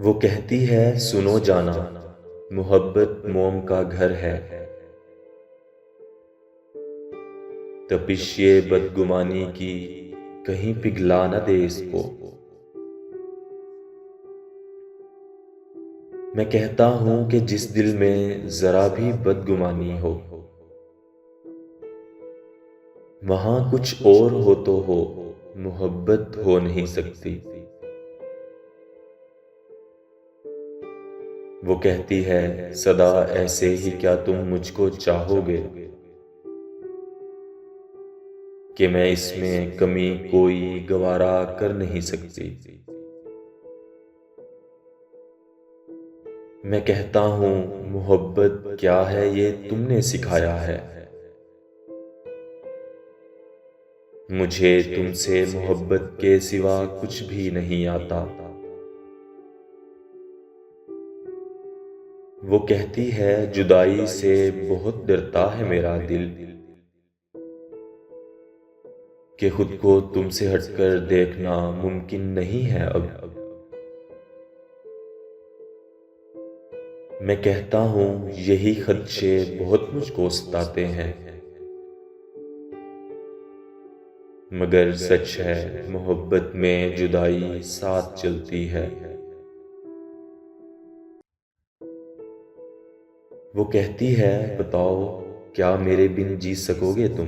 वो कहती है सुनो जाना, मोहब्बत मोम का घर है। तपिश ये बदगुमानी की कहीं पिघला न दे इसको। मैं कहता हूँ कि जिस दिल में जरा भी बदगुमानी हो, वहां कुछ और हो तो हो, मोहब्बत हो नहीं सकती। वो कहती है सदा ऐसे ही क्या तुम मुझको चाहोगे, कि मैं इसमें कमी कोई गवारा कर नहीं सकती। मैं कहता हूँ मोहब्बत क्या है ये तुमने सिखाया है। मुझे तुमसे मोहब्बत के सिवा कुछ भी नहीं आता। वो कहती है जुदाई से बहुत डरता है मेरा दिल, कि खुद को तुमसे हटकर देखना मुमकिन नहीं है अब। मैं कहता हूँ यही खदशे बहुत मुझको सताते हैं, मगर सच है मोहब्बत में जुदाई साथ चलती है। वो कहती है बताओ क्या मेरे बिन जी सकोगे तुम।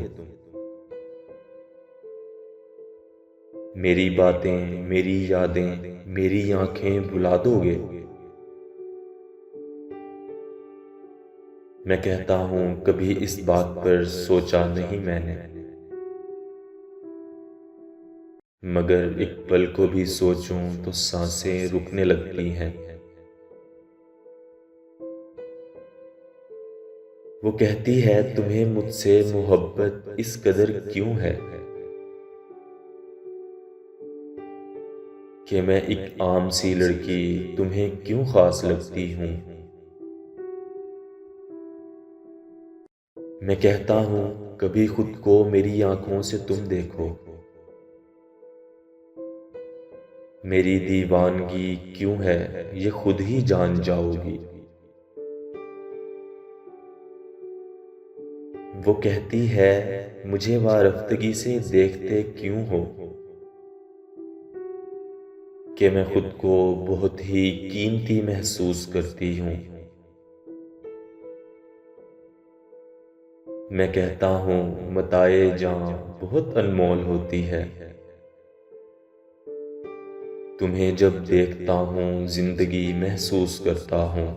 मेरी बातें, मेरी यादें, मेरी आंखें भुला दोगे। मैं कहता हूँ कभी इस बात पर सोचा नहीं मैंने, मगर एक पल को भी सोचूं तो सांसें रुकने लगती हैं। वो कहती है तुम्हें मुझसे मोहब्बत इस कदर क्यों है, कि मैं एक आम सी लड़की तुम्हें क्यों खास लगती हूँ। मैं कहता हूँ कभी खुद को मेरी आंखों से तुम देखो, मेरी दीवानगी क्यों है ये खुद ही जान जाओगी। वो कहती है मुझे वारफ्तगी से देखते क्यों हो, कि मैं खुद को बहुत ही कीमती महसूस करती हूँ। मैं कहता हूँ मताए जां बहुत अनमोल होती है, तुम्हें जब देखता हूँ जिंदगी महसूस करता हूँ।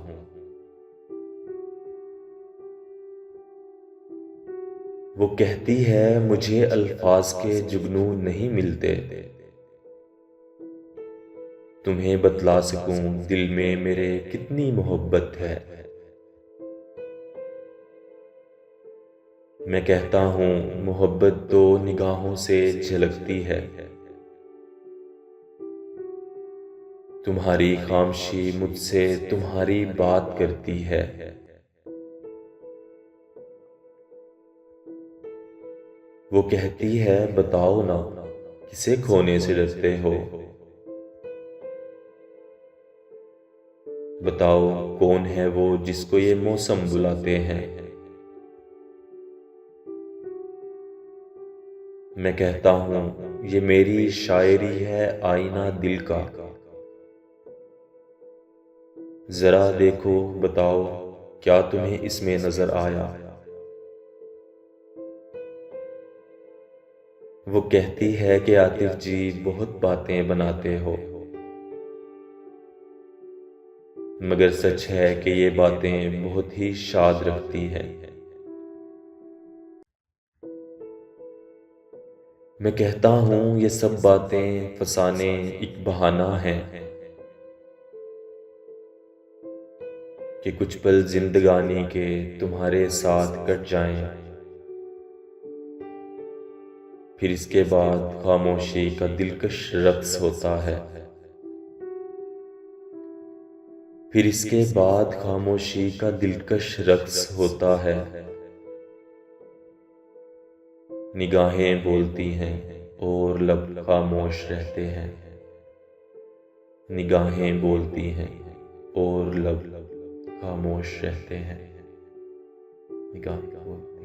वो कहती है मुझे अल्फाज के जुगनू नहीं मिलते, तुम्हें बतला सकूं दिल में मेरे कितनी मोहब्बत है। मैं कहता हूँ मोहब्बत तो निगाहों से झलकती है, तुम्हारी खामोशी मुझसे तुम्हारी बात करती है। वो कहती है बताओ ना किसे खोने से डरते हो, बताओ कौन है वो जिसको ये मौसम बुलाते हैं। मैं कहता हूँ ये मेरी शायरी है आईना दिल का, जरा देखो बताओ क्या तुम्हें इसमें नजर आया। वो कहती है कि आतिफ जी बहुत बातें बनाते हो, मगर सच है कि ये बातें बहुत ही शाद रखती हैं। मैं कहता हूँ ये सब बातें फसाने एक बहाना है, कि कुछ पल जिंदगानी के तुम्हारे साथ कट जाएं, फिर इसके बाद खामोशी का दिलकश रक्स होता है। फिर इसके बाद खामोशी का दिलकश रक्स होता है। निगाहें बोलती हैं और लब खामोश रहते हैं। निगाहें बोलती हैं और लब खामोश रहते हैं। निगाह बोल